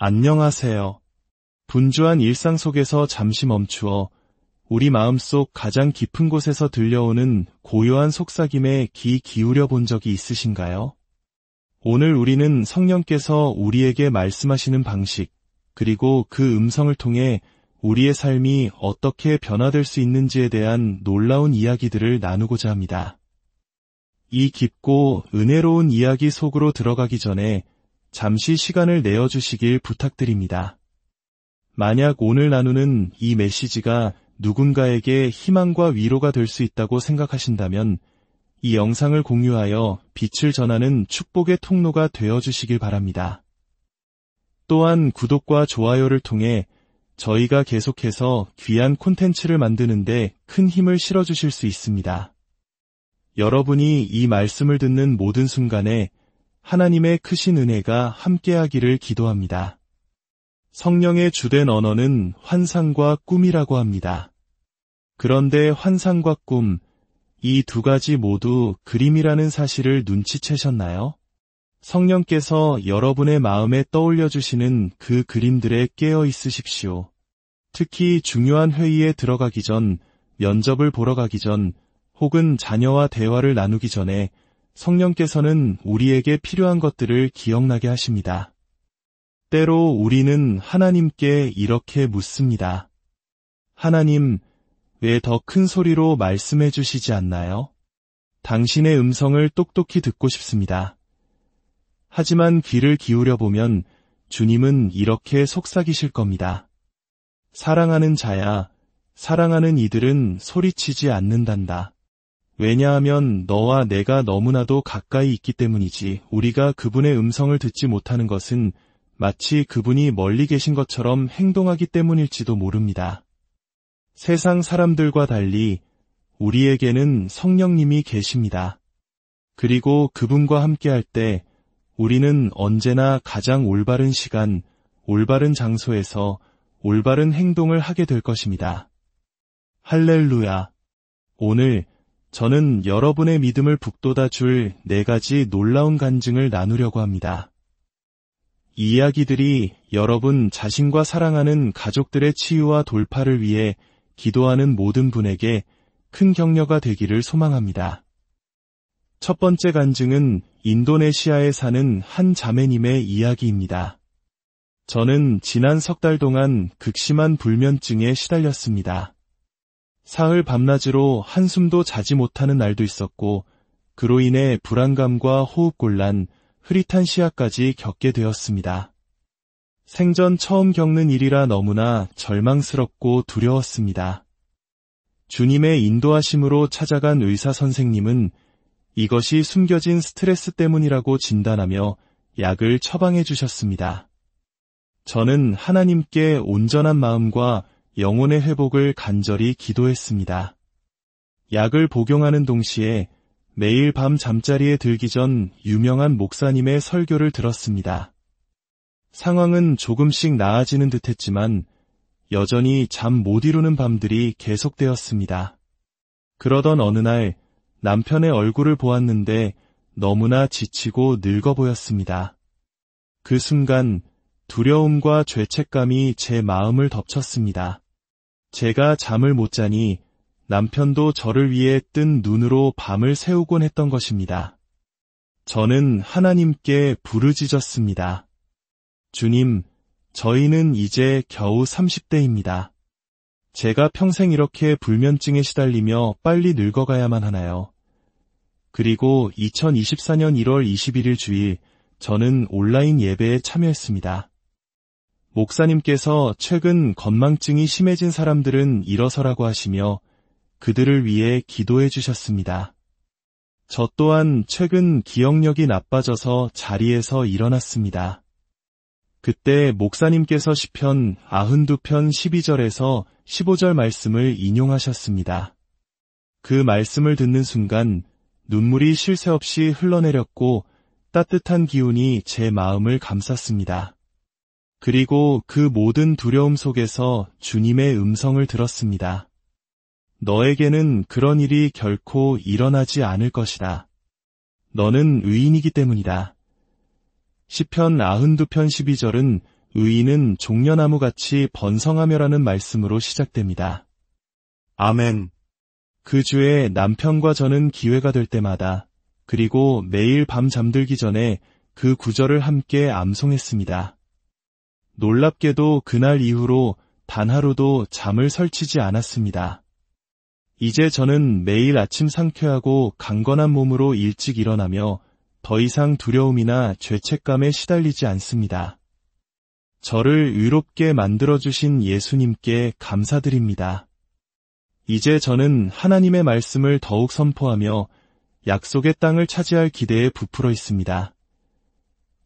안녕하세요. 분주한 일상 속에서 잠시 멈추어 우리 마음속 가장 깊은 곳에서 들려오는 고요한 속삭임에 귀 기울여 본 적이 있으신가요? 오늘 우리는 성령께서 우리에게 말씀하시는 방식, 그리고 그 음성을 통해 우리의 삶이 어떻게 변화될 수 있는지에 대한 놀라운 이야기들을 나누고자 합니다. 이 깊고 은혜로운 이야기 속으로 들어가기 전에 잠시 시간을 내어주시길 부탁드립니다. 만약 오늘 나누는 이 메시지가 누군가에게 희망과 위로가 될 수 있다고 생각하신다면 이 영상을 공유하여 빛을 전하는 축복의 통로가 되어주시길 바랍니다. 또한 구독과 좋아요를 통해 저희가 계속해서 귀한 콘텐츠를 만드는데 큰 힘을 실어주실 수 있습니다. 여러분이 이 말씀을 듣는 모든 순간에 하나님의 크신 은혜가 함께하기를 기도합니다. 성령의 주된 언어는 환상과 꿈이라고 합니다. 그런데 환상과 꿈, 이 두 가지 모두 그림이라는 사실을 눈치채셨나요? 성령께서 여러분의 마음에 떠올려 주시는 그 그림들에 깨어 있으십시오. 특히 중요한 회의에 들어가기 전, 면접을 보러 가기 전, 혹은 자녀와 대화를 나누기 전에 성령께서는 우리에게 필요한 것들을 기억나게 하십니다. 때로 우리는 하나님께 이렇게 묻습니다. 하나님, 왜 더 큰 소리로 말씀해 주시지 않나요? 당신의 음성을 똑똑히 듣고 싶습니다. 하지만 귀를 기울여 보면 주님은 이렇게 속삭이실 겁니다. 사랑하는 자야, 사랑하는 이들은 소리치지 않는단다. 왜냐하면 너와 내가 너무나도 가까이 있기 때문이지. 우리가 그분의 음성을 듣지 못하는 것은 마치 그분이 멀리 계신 것처럼 행동하기 때문일지도 모릅니다. 세상 사람들과 달리 우리에게는 성령님이 계십니다. 그리고 그분과 함께할 때 우리는 언제나 가장 올바른 시간, 올바른 장소에서 올바른 행동을 하게 될 것입니다. 할렐루야. 오늘 저는 여러분의 믿음을 북돋아 줄 4가지 놀라운 간증을 나누려고 합니다. 이 이야기들이 여러분 자신과 사랑하는 가족들의 치유와 돌파를 위해 기도하는 모든 분에게 큰 격려가 되기를 소망합니다. 첫 번째 간증은 인도네시아에 사는 한 자매님의 이야기입니다. 저는 지난 석 달 동안 극심한 불면증에 시달렸습니다. 사흘 밤낮으로 한숨도 자지 못하는 날도 있었고 그로 인해 불안감과 호흡곤란, 흐릿한 시야까지 겪게 되었습니다. 생전 처음 겪는 일이라 너무나 절망스럽고 두려웠습니다. 주님의 인도하심으로 찾아간 의사 선생님은 이것이 숨겨진 스트레스 때문이라고 진단하며 약을 처방해 주셨습니다. 저는 하나님께 온전한 마음과 영혼의 회복을 간절히 기도했습니다. 약을 복용하는 동시에 매일 밤 잠자리에 들기 전 유명한 목사님의 설교를 들었습니다. 상황은 조금씩 나아지는 듯했지만 여전히 잠 못 이루는 밤들이 계속되었습니다. 그러던 어느 날 남편의 얼굴을 보았는데 너무나 지치고 늙어 보였습니다. 그 순간 두려움과 죄책감이 제 마음을 덮쳤습니다. 제가 잠을 못 자니 남편도 저를 위해 뜬 눈으로 밤을 새우곤 했던 것입니다. 저는 하나님께 부르짖었습니다. 주님, 저희는 이제 겨우 30대입니다. 제가 평생 이렇게 불면증에 시달리며 빨리 늙어가야만 하나요? 그리고 2024년 1월 21일 주일, 저는 온라인 예배에 참여했습니다. 목사님께서 최근 건망증이 심해진 사람들은 일어서라고 하시며 그들을 위해 기도해 주셨습니다. 저 또한 최근 기억력이 나빠져서 자리에서 일어났습니다. 그때 목사님께서 시편 92편 12절에서 15절 말씀을 인용하셨습니다. 그 말씀을 듣는 순간 눈물이 쉴 새 없이 흘러내렸고 따뜻한 기운이 제 마음을 감쌌습니다. 그리고 그 모든 두려움 속에서 주님의 음성을 들었습니다. 너에게는 그런 일이 결코 일어나지 않을 것이다. 너는 의인이기 때문이다. 시편 92편 12절은 의인은 종려나무같이 번성하며라는 말씀으로 시작됩니다. 아멘. 그 주에 남편과 저는 기회가 될 때마다 그리고 매일 밤 잠들기 전에 그 구절을 함께 암송했습니다. 놀랍게도 그날 이후로 단 하루도 잠을 설치지 않았습니다. 이제 저는 매일 아침 상쾌하고 강건한 몸으로 일찍 일어나며 더 이상 두려움이나 죄책감에 시달리지 않습니다. 저를 의롭게 만들어주신 예수님께 감사드립니다. 이제 저는 하나님의 말씀을 더욱 선포하며 약속의 땅을 차지할 기대에 부풀어 있습니다.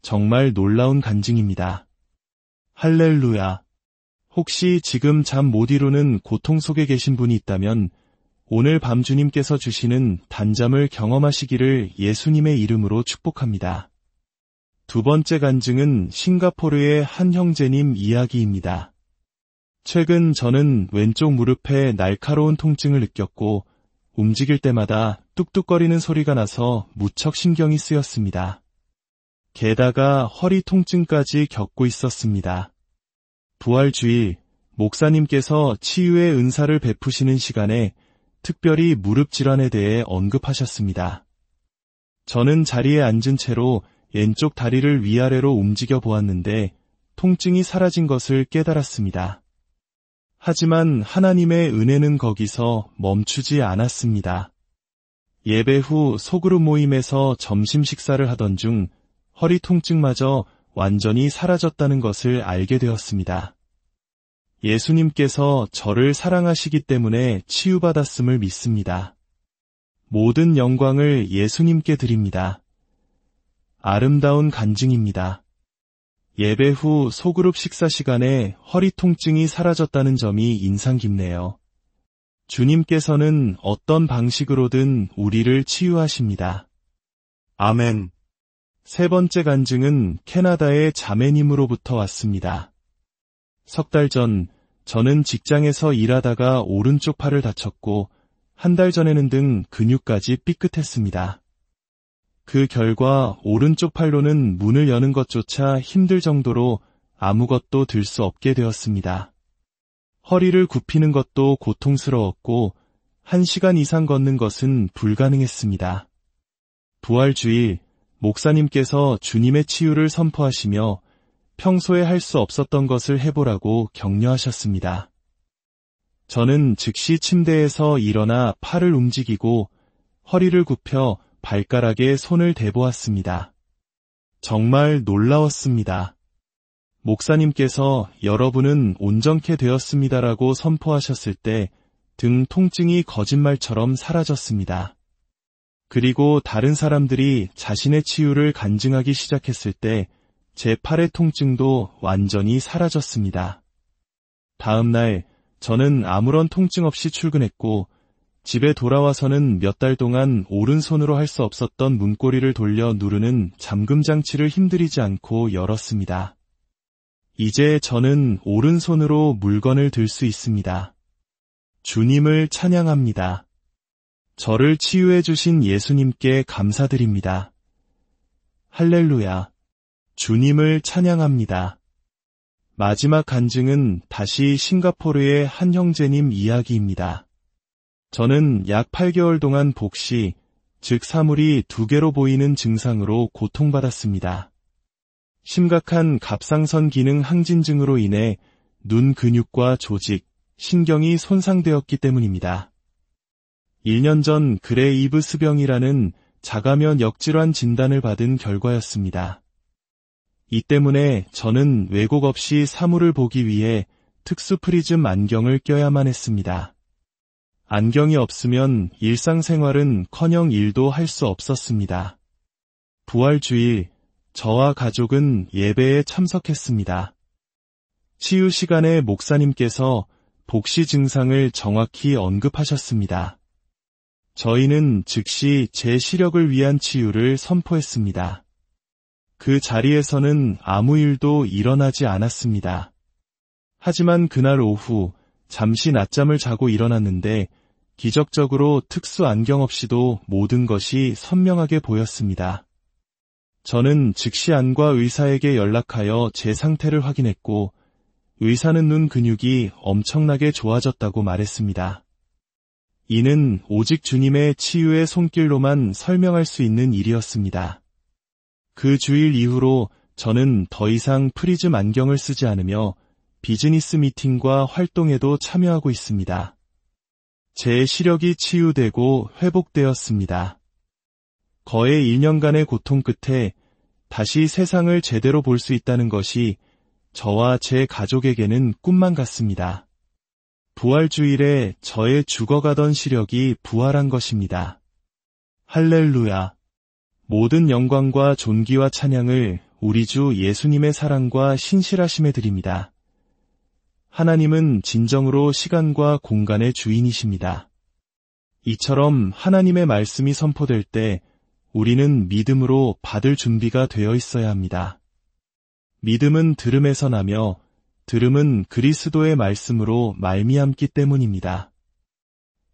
정말 놀라운 간증입니다. 할렐루야. 혹시 지금 잠 못 이루는 고통 속에 계신 분이 있다면 오늘 밤 주님께서 주시는 단잠을 경험하시기를 예수님의 이름으로 축복합니다. 두 번째 간증은 싱가포르의 한 형제님 이야기입니다. 최근 저는 왼쪽 무릎에 날카로운 통증을 느꼈고 움직일 때마다 뚝뚝거리는 소리가 나서 무척 신경이 쓰였습니다. 게다가 허리 통증까지 겪고 있었습니다. 부활주일, 목사님께서 치유의 은사를 베푸시는 시간에 특별히 무릎 질환에 대해 언급하셨습니다. 저는 자리에 앉은 채로 왼쪽 다리를 위아래로 움직여 보았는데 통증이 사라진 것을 깨달았습니다. 하지만 하나님의 은혜는 거기서 멈추지 않았습니다. 예배 후 소그룹 모임에서 점심 식사를 하던 중 허리 통증마저 완전히 사라졌다는 것을 알게 되었습니다. 예수님께서 저를 사랑하시기 때문에 치유받았음을 믿습니다. 모든 영광을 예수님께 드립니다. 아름다운 간증입니다. 예배 후 소그룹 식사 시간에 허리 통증이 사라졌다는 점이 인상 깊네요. 주님께서는 어떤 방식으로든 우리를 치유하십니다. 아멘. 세 번째 간증은 캐나다의 자매님으로부터 왔습니다. 석 달 전 저는 직장에서 일하다가 오른쪽 팔을 다쳤고 한 달 전에는 등 근육까지 삐끗했습니다. 그 결과 오른쪽 팔로는 문을 여는 것조차 힘들 정도로 아무것도 들 수 없게 되었습니다. 허리를 굽히는 것도 고통스러웠고 1시간 이상 걷는 것은 불가능했습니다. 부활주일, 목사님께서 주님의 치유를 선포하시며 평소에 할 수 없었던 것을 해보라고 격려하셨습니다. 저는 즉시 침대에서 일어나 팔을 움직이고 허리를 굽혀 발가락에 손을 대보았습니다. 정말 놀라웠습니다. 목사님께서 여러분은 온전케 되었습니다라고 선포하셨을 때 등 통증이 거짓말처럼 사라졌습니다. 그리고 다른 사람들이 자신의 치유를 간증하기 시작했을 때 제 팔의 통증도 완전히 사라졌습니다. 다음 날 저는 아무런 통증 없이 출근했고 집에 돌아와서는 몇 달 동안 오른손으로 할 수 없었던 문고리를 돌려 누르는 잠금 장치를 힘들이지 않고 열었습니다. 이제 저는 오른손으로 물건을 들 수 있습니다. 주님을 찬양합니다. 저를 치유해 주신 예수님께 감사드립니다. 할렐루야. 주님을 찬양합니다. 마지막 간증은 다시 싱가포르의 한 형제님 이야기입니다. 저는 약 8개월 동안 복시, 즉 사물이 2개로 보이는 증상으로 고통받았습니다. 심각한 갑상선 기능 항진증으로 인해 눈 근육과 조직, 신경이 손상되었기 때문입니다. 1년 전 그레이브스병이라는 자가면 역질환 진단을 받은 결과였습니다. 이 때문에 저는 왜곡 없이 사물을 보기 위해 특수 프리즘 안경을 껴야만 했습니다. 안경이 없으면 일상생활은커녕 일도 할 수 없었습니다. 부활주일, 저와 가족은 예배에 참석했습니다. 치유 시간에 목사님께서 복시 증상을 정확히 언급하셨습니다. 저희는 즉시 제 시력을 위한 치유를 선포했습니다. 그 자리에서는 아무 일도 일어나지 않았습니다. 하지만 그날 오후 잠시 낮잠을 자고 일어났는데 기적적으로 특수 안경 없이도 모든 것이 선명하게 보였습니다. 저는 즉시 안과 의사에게 연락하여 제 상태를 확인했고 의사는 눈 근육이 엄청나게 좋아졌다고 말했습니다. 이는 오직 주님의 치유의 손길로만 설명할 수 있는 일이었습니다. 그 주일 이후로 저는 더 이상 프리즘 안경을 쓰지 않으며 비즈니스 미팅과 활동에도 참여하고 있습니다. 제 시력이 치유되고 회복되었습니다. 거의 1년간의 고통 끝에 다시 세상을 제대로 볼 수 있다는 것이 저와 제 가족에게는 꿈만 같습니다. 부활주일에 저의 죽어가던 시력이 부활한 것입니다. 할렐루야! 모든 영광과 존귀와 찬양을 우리 주 예수님의 사랑과 신실하심에 드립니다. 하나님은 진정으로 시간과 공간의 주인이십니다. 이처럼 하나님의 말씀이 선포될 때 우리는 믿음으로 받을 준비가 되어 있어야 합니다. 믿음은 들음에서 나며 들음은 그리스도의 말씀으로 말미암기 때문입니다.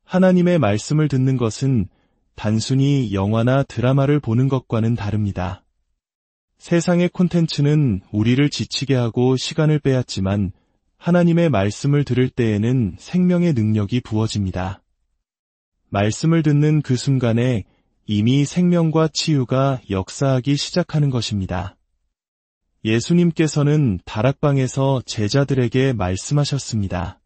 하나님의 말씀을 듣는 것은 단순히 영화나 드라마를 보는 것과는 다릅니다. 세상의 콘텐츠는 우리를 지치게 하고 시간을 빼앗지만 하나님의 말씀을 들을 때에는 생명의 능력이 부어집니다. 말씀을 듣는 그 순간에 이미 생명과 치유가 역사하기 시작하는 것입니다. 예수님께서는 다락방에서 제자들에게 말씀하셨습니다.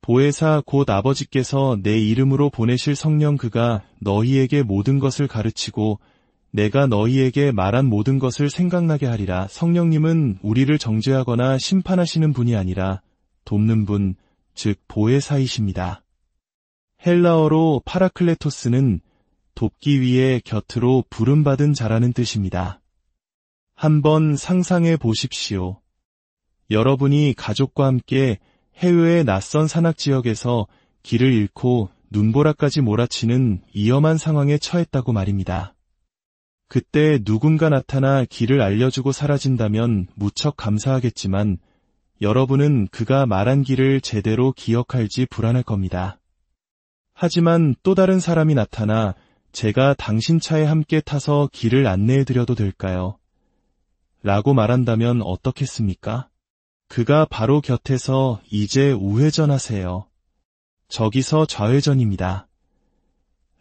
보혜사 곧 아버지께서 내 이름으로 보내실 성령 그가 너희에게 모든 것을 가르치고 내가 너희에게 말한 모든 것을 생각나게 하리라. 성령님은 우리를 정죄하거나 심판하시는 분이 아니라 돕는 분, 즉 보혜사이십니다. 헬라어로 파라클레토스는 돕기 위해 곁으로 부름받은 자라는 뜻입니다. 한번 상상해 보십시오. 여러분이 가족과 함께 해외의 낯선 산악지역에서 길을 잃고 눈보라까지 몰아치는 위험한 상황에 처했다고 말입니다. 그때 누군가 나타나 길을 알려주고 사라진다면 무척 감사하겠지만 여러분은 그가 말한 길을 제대로 기억할지 불안할 겁니다. 하지만 또 다른 사람이 나타나 제가 당신 차에 함께 타서 길을 안내해드려도 될까요? 라고 말한다면 어떻겠습니까? 그가 바로 곁에서 이제 우회전하세요. 저기서 좌회전입니다.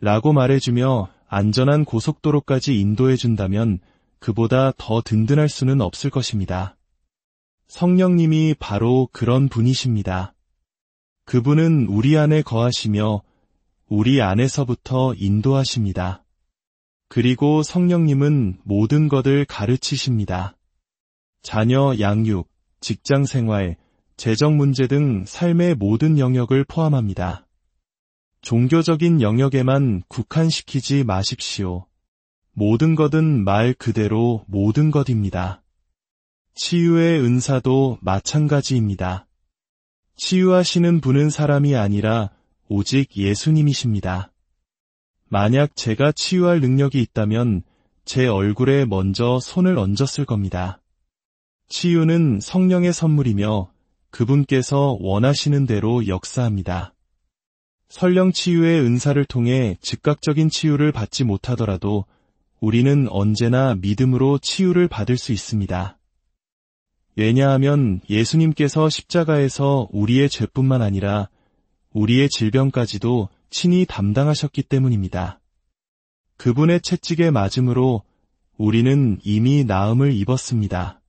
라고 말해주며 안전한 고속도로까지 인도해준다면 그보다 더 든든할 수는 없을 것입니다. 성령님이 바로 그런 분이십니다. 그분은 우리 안에 거하시며 우리 안에서부터 인도하십니다. 그리고 성령님은 모든 것을 가르치십니다. 자녀 양육, 직장 생활, 재정 문제 등 삶의 모든 영역을 포함합니다. 종교적인 영역에만 국한시키지 마십시오. 모든 것은 말 그대로 모든 것입니다. 치유의 은사도 마찬가지입니다. 치유하시는 분은 사람이 아니라 오직 예수님이십니다. 만약 제가 치유할 능력이 있다면 제 얼굴에 먼저 손을 얹었을 겁니다. 치유는 성령의 선물이며 그분께서 원하시는 대로 역사합니다. 설령 치유의 은사를 통해 즉각적인 치유를 받지 못하더라도 우리는 언제나 믿음으로 치유를 받을 수 있습니다. 왜냐하면 예수님께서 십자가에서 우리의 죄뿐만 아니라 우리의 질병까지도 친히 담당하셨기 때문입니다. 그분의 채찍에 맞음으로 우리는 이미 나음을 입었습니다.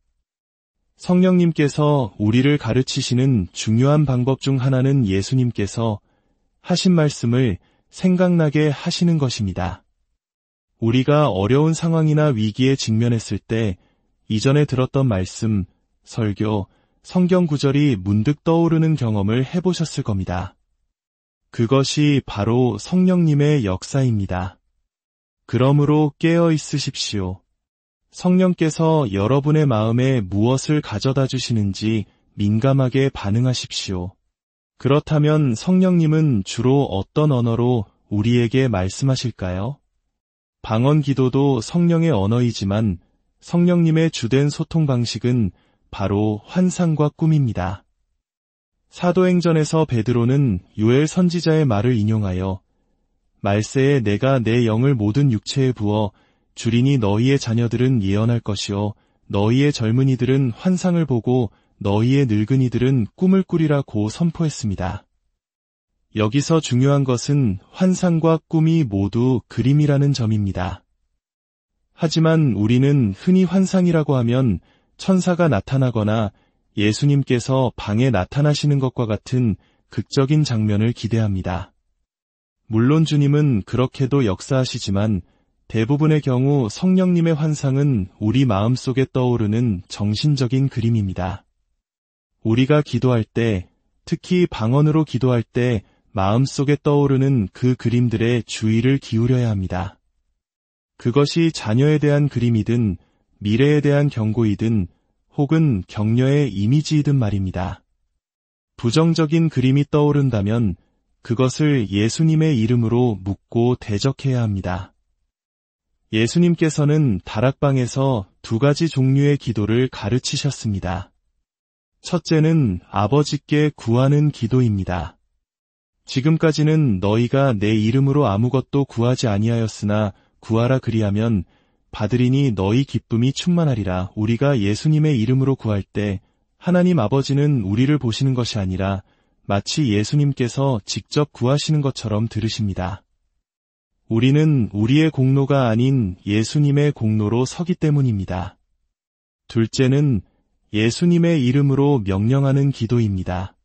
성령님께서 우리를 가르치시는 중요한 방법 중 하나는 예수님께서 하신 말씀을 생각나게 하시는 것입니다. 우리가 어려운 상황이나 위기에 직면했을 때 이전에 들었던 말씀, 설교, 성경 구절이 문득 떠오르는 경험을 해보셨을 겁니다. 그것이 바로 성령님의 역사입니다. 그러므로 깨어 있으십시오. 성령께서 여러분의 마음에 무엇을 가져다 주시는지 민감하게 반응하십시오. 그렇다면 성령님은 주로 어떤 언어로 우리에게 말씀하실까요? 방언 기도도 성령의 언어이지만 성령님의 주된 소통 방식은 바로 환상과 꿈입니다. 사도행전에서 베드로는 요엘 선지자의 말을 인용하여 말세에 내가 내 영을 모든 육체에 부어 주리니 너희의 자녀들은 예언할 것이요 너희의 젊은이들은 환상을 보고 너희의 늙은이들은 꿈을 꾸리라고 선포했습니다. 여기서 중요한 것은 환상과 꿈이 모두 그림이라는 점입니다. 하지만 우리는 흔히 환상이라고 하면 천사가 나타나거나 예수님께서 방에 나타나시는 것과 같은 극적인 장면을 기대합니다. 물론 주님은 그렇게도 역사하시지만 대부분의 경우 성령님의 환상은 우리 마음속에 떠오르는 정신적인 그림입니다. 우리가 기도할 때, 특히 방언으로 기도할 때 마음속에 떠오르는 그 그림들에 주의를 기울여야 합니다. 그것이 자녀에 대한 그림이든 미래에 대한 경고이든 혹은 격려의 이미지이든 말입니다. 부정적인 그림이 떠오른다면 그것을 예수님의 이름으로 묻고 대적해야 합니다. 예수님께서는 다락방에서 두 가지 종류의 기도를 가르치셨습니다. 첫째는 아버지께 구하는 기도입니다. 지금까지는 너희가 내 이름으로 아무것도 구하지 아니하였으나 구하라 그리하면 받으리니 너희 기쁨이 충만하리라. 우리가 예수님의 이름으로 구할 때 하나님 아버지는 우리를 보시는 것이 아니라 마치 예수님께서 직접 구하시는 것처럼 들으십니다. 우리는 우리의 공로가 아닌 예수님의 공로로 서기 때문입니다. 둘째는 예수님의 이름으로 명령하는 기도입니다.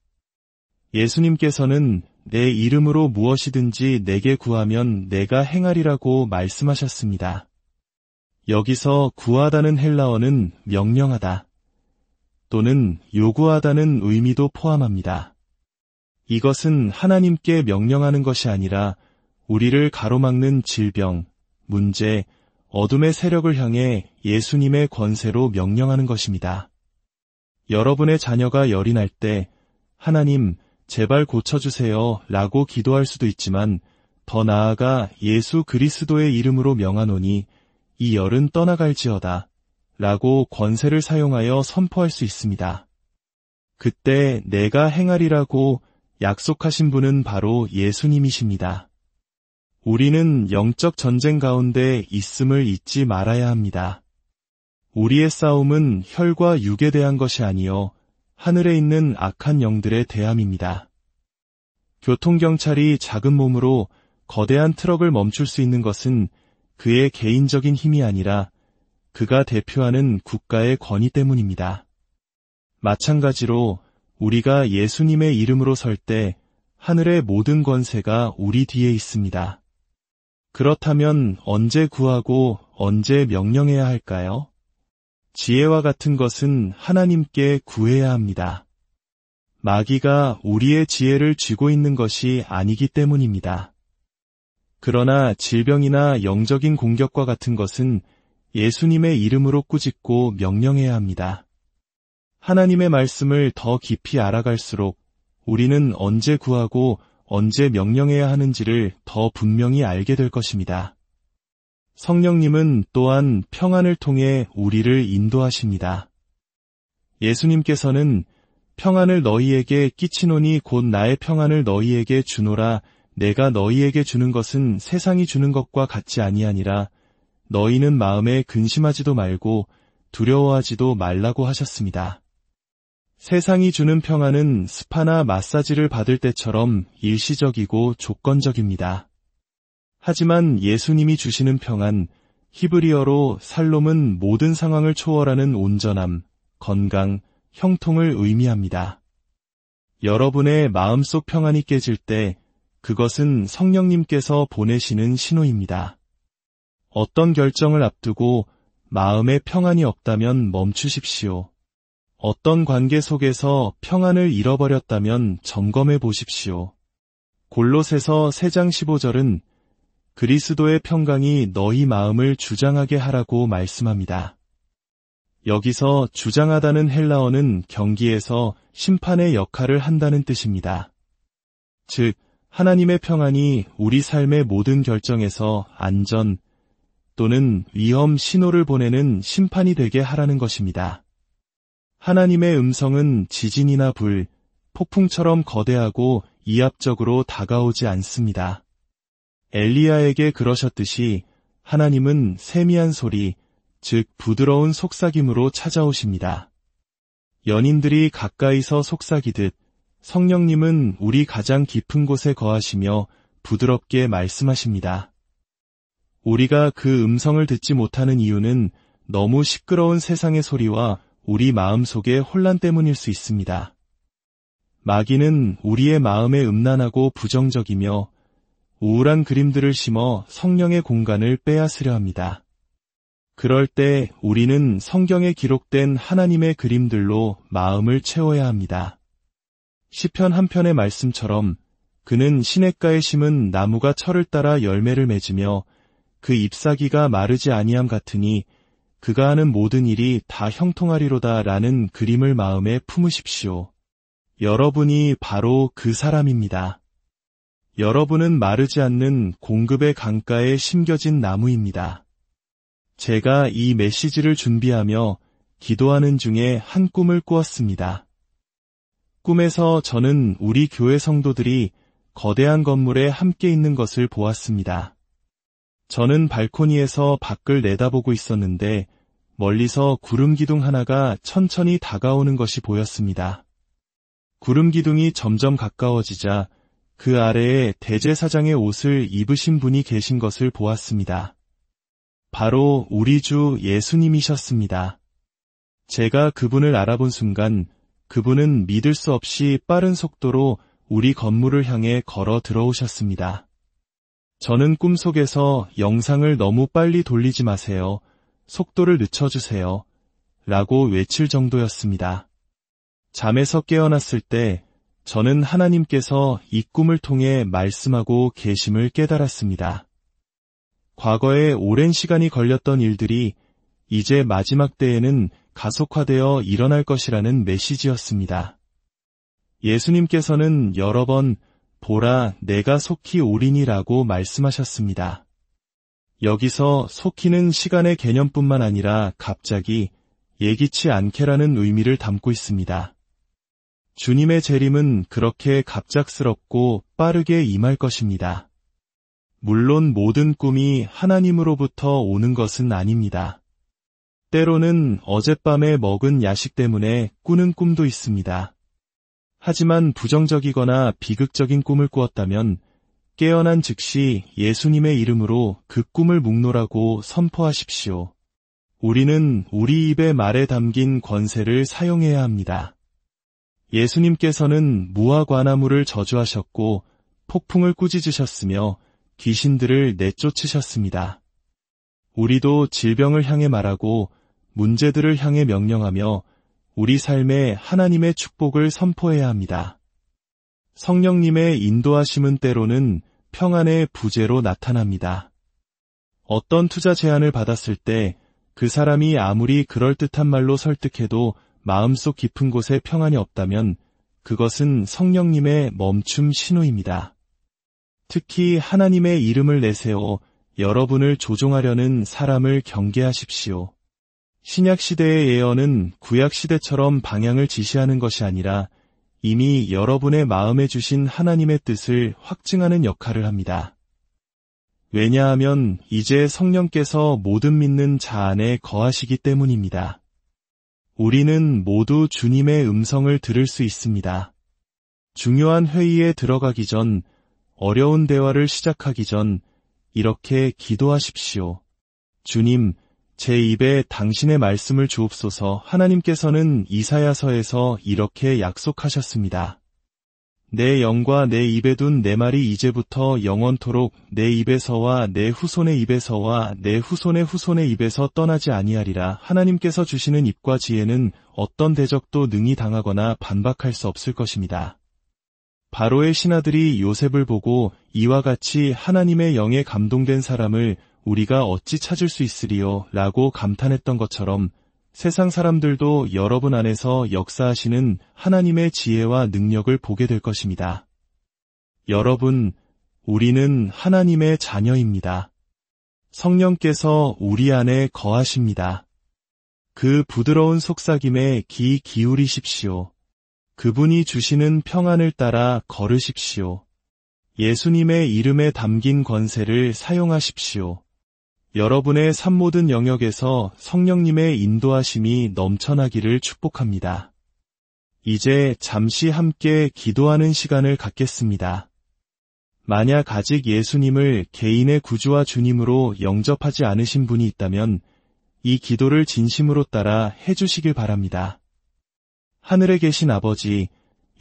예수님께서는 내 이름으로 무엇이든지 내게 구하면 내가 행하리라고 말씀하셨습니다. 여기서 구하다는 헬라어는 명령하다 또는 요구하다는 의미도 포함합니다. 이것은 하나님께 명령하는 것이 아니라 우리를 가로막는 질병, 문제, 어둠의 세력을 향해 예수님의 권세로 명령하는 것입니다. 여러분의 자녀가 열이 날 때 하나님 제발 고쳐주세요 라고 기도할 수도 있지만 더 나아가 예수 그리스도의 이름으로 명하노니 이 열은 떠나갈지어다 라고 권세를 사용하여 선포할 수 있습니다. 그때 내가 행하리라고 약속하신 분은 바로 예수님이십니다. 우리는 영적 전쟁 가운데 있음을 잊지 말아야 합니다. 우리의 싸움은 혈과 육에 대한 것이 아니요 하늘에 있는 악한 영들에 대함입니다. 교통경찰이 작은 몸으로 거대한 트럭을 멈출 수 있는 것은 그의 개인적인 힘이 아니라 그가 대표하는 국가의 권위 때문입니다. 마찬가지로 우리가 예수님의 이름으로 설 때 하늘의 모든 권세가 우리 뒤에 있습니다. 그렇다면 언제 구하고 언제 명령해야 할까요? 지혜와 같은 것은 하나님께 구해야 합니다. 마귀가 우리의 지혜를 쥐고 있는 것이 아니기 때문입니다. 그러나 질병이나 영적인 공격과 같은 것은 예수님의 이름으로 꾸짖고 명령해야 합니다. 하나님의 말씀을 더 깊이 알아갈수록 우리는 언제 구하고 언제 명령해야 하는지를 더 분명히 알게 될 것입니다. 성령님은 또한 평안을 통해 우리를 인도하십니다. 예수님께서는 평안을 너희에게 끼치노니 곧 나의 평안을 너희에게 주노라. 내가 너희에게 주는 것은 세상이 주는 것과 같지 아니하니라. 너희는 마음에 근심하지도 말고 두려워하지도 말라고 하셨습니다. 세상이 주는 평안은 스파나 마사지를 받을 때처럼 일시적이고 조건적입니다. 하지만 예수님이 주시는 평안, 히브리어로 살롬은 모든 상황을 초월하는 온전함, 건강, 형통을 의미합니다. 여러분의 마음속 평안이 깨질 때 그것은 성령님께서 보내시는 신호입니다. 어떤 결정을 앞두고 마음에 평안이 없다면 멈추십시오. 어떤 관계 속에서 평안을 잃어버렸다면 점검해 보십시오. 골로새서 3장 15절은 그리스도의 평강이 너희 마음을 주장하게 하라고 말씀합니다. 여기서 주장하다는 헬라어는 경기에서 심판의 역할을 한다는 뜻입니다. 즉, 하나님의 평안이 우리 삶의 모든 결정에서 안전 또는 위험 신호를 보내는 심판이 되게 하라는 것입니다. 하나님의 음성은 지진이나 불, 폭풍처럼 거대하고 이압적으로 다가오지 않습니다. 엘리야에게 그러셨듯이 하나님은 세미한 소리, 즉 부드러운 속삭임으로 찾아오십니다. 연인들이 가까이서 속삭이듯 성령님은 우리 가장 깊은 곳에 거하시며 부드럽게 말씀하십니다. 우리가 그 음성을 듣지 못하는 이유는 너무 시끄러운 세상의 소리와 우리 마음 속의 혼란 때문일 수 있습니다. 마귀는 우리의 마음에 음란하고 부정적이며 우울한 그림들을 심어 성령의 공간을 빼앗으려 합니다. 그럴 때 우리는 성경에 기록된 하나님의 그림들로 마음을 채워야 합니다. 시편 한 편의 말씀처럼 그는 시냇가에 심은 나무가 철을 따라 열매를 맺으며 그 잎사귀가 마르지 아니함 같으니 그가 하는 모든 일이 다 형통하리로다 라는 그림을 마음에 품으십시오. 여러분이 바로 그 사람입니다. 여러분은 마르지 않는 공급의 강가에 심겨진 나무입니다. 제가 이 메시지를 준비하며 기도하는 중에 한 꿈을 꾸었습니다. 꿈에서 저는 우리 교회 성도들이 거대한 건물에 함께 있는 것을 보았습니다. 저는 발코니에서 밖을 내다보고 있었는데 멀리서 구름 기둥 하나가 천천히 다가오는 것이 보였습니다. 구름 기둥이 점점 가까워지자 그 아래에 대제사장의 옷을 입으신 분이 계신 것을 보았습니다. 바로 우리 주 예수님이셨습니다. 제가 그분을 알아본 순간 그분은 믿을 수 없이 빠른 속도로 우리 건물을 향해 걸어 들어오셨습니다. 저는 꿈속에서 영상을 너무 빨리 돌리지 마세요. 속도를 늦춰주세요. 라고 외칠 정도였습니다. 잠에서 깨어났을 때 저는 하나님께서 이 꿈을 통해 말씀하고 계심을 깨달았습니다. 과거에 오랜 시간이 걸렸던 일들이 이제 마지막 때에는 가속화되어 일어날 것이라는 메시지였습니다. 예수님께서는 여러 번 보라 내가 속히 오리니라고 말씀하셨습니다. 여기서 속히는 시간의 개념뿐만 아니라 갑자기 예기치 않게라는 의미를 담고 있습니다. 주님의 재림은 그렇게 갑작스럽고 빠르게 임할 것입니다. 물론 모든 꿈이 하나님으로부터 오는 것은 아닙니다. 때로는 어젯밤에 먹은 야식 때문에 꾸는 꿈도 있습니다. 하지만 부정적이거나 비극적인 꿈을 꾸었다면 깨어난 즉시 예수님의 이름으로 그 꿈을 묵노라고 선포하십시오. 우리는 우리 입의 말에 담긴 권세를 사용해야 합니다. 예수님께서는 무화 과나무를 저주하셨고 폭풍을 꾸짖으셨으며 귀신들을 내쫓으셨습니다. 우리도 질병을 향해 말하고 문제들을 향해 명령하며 우리 삶에 하나님의 축복을 선포해야 합니다. 성령님의 인도하심은 때로는 평안의 부재로 나타납니다. 어떤 투자 제안을 받았을 때 그 사람이 아무리 그럴듯한 말로 설득해도 마음속 깊은 곳에 평안이 없다면 그것은 성령님의 멈춤 신호입니다. 특히 하나님의 이름을 내세워 여러분을 조종하려는 사람을 경계하십시오. 신약시대의 예언은 구약시대처럼 방향을 지시하는 것이 아니라 이미 여러분의 마음에 주신 하나님의 뜻을 확증하는 역할을 합니다. 왜냐하면 이제 성령께서 모든 믿는 자 안에 거하시기 때문입니다. 우리는 모두 주님의 음성을 들을 수 있습니다. 중요한 회의에 들어가기 전, 어려운 대화를 시작하기 전 이렇게 기도하십시오. 주님, 제 입에 당신의 말씀을 주옵소서. 하나님께서는 이사야서에서 이렇게 약속하셨습니다. 내 영과 내 입에 둔 내 말이 이제부터 영원토록 내 입에서와 내 후손의 입에서와 내 후손의 후손의 입에서 떠나지 아니하리라. 하나님께서 주시는 입과 지혜는 어떤 대적도 능히 당하거나 반박할 수 없을 것입니다. 바로의 신하들이 요셉을 보고 이와 같이 하나님의 영에 감동된 사람을 우리가 어찌 찾을 수 있으리요? 라고 감탄했던 것처럼 세상 사람들도 여러분 안에서 역사하시는 하나님의 지혜와 능력을 보게 될 것입니다. 여러분, 우리는 하나님의 자녀입니다. 성령께서 우리 안에 거하십니다. 그 부드러운 속삭임에 귀 기울이십시오. 그분이 주시는 평안을 따라 걸으십시오. 예수님의 이름에 담긴 권세를 사용하십시오. 여러분의 삶 모든 영역에서 성령님의 인도하심이 넘쳐나기를 축복합니다. 이제 잠시 함께 기도하는 시간을 갖겠습니다. 만약 아직 예수님을 개인의 구주와 주님으로 영접하지 않으신 분이 있다면 이 기도를 진심으로 따라 해주시길 바랍니다. 하늘에 계신 아버지,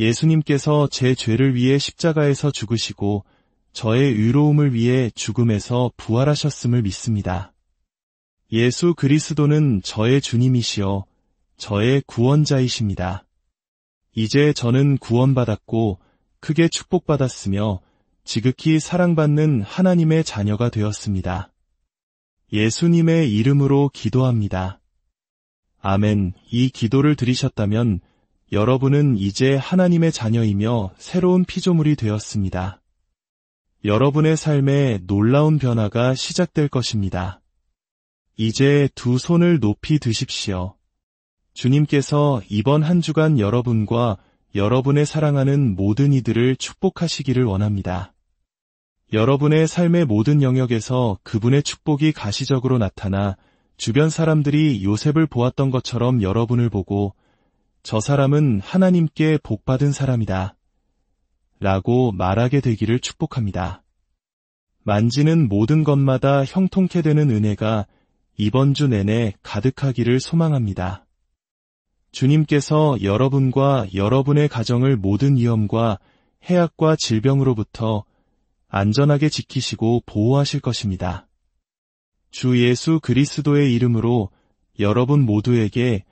예수님께서 제 죄를 위해 십자가에서 죽으시고 저의 의로움을 위해 죽음에서 부활하셨음을 믿습니다. 예수 그리스도는 저의 주님이시여 저의 구원자이십니다. 이제 저는 구원받았고 크게 축복받았으며 지극히 사랑받는 하나님의 자녀가 되었습니다. 예수님의 이름으로 기도합니다. 아멘. 이 기도를 드리셨다면 여러분은 이제 하나님의 자녀이며 새로운 피조물이 되었습니다. 여러분의 삶에 놀라운 변화가 시작될 것입니다. 이제 두 손을 높이 드십시오. 주님께서 이번 한 주간 여러분과 여러분의 사랑하는 모든 이들을 축복하시기를 원합니다. 여러분의 삶의 모든 영역에서 그분의 축복이 가시적으로 나타나 주변 사람들이 요셉을 보았던 것처럼 여러분을 보고 저 사람은 하나님께 복받은 사람이다 라고 말하게 되기를 축복합니다. 만지는 모든 것마다 형통케 되는 은혜가 이번 주 내내 가득하기를 소망합니다. 주님께서 여러분과 여러분의 가정을 모든 위험과 해악과 질병으로부터 안전하게 지키시고 보호하실 것입니다. 주 예수 그리스도의 이름으로 여러분 모두에게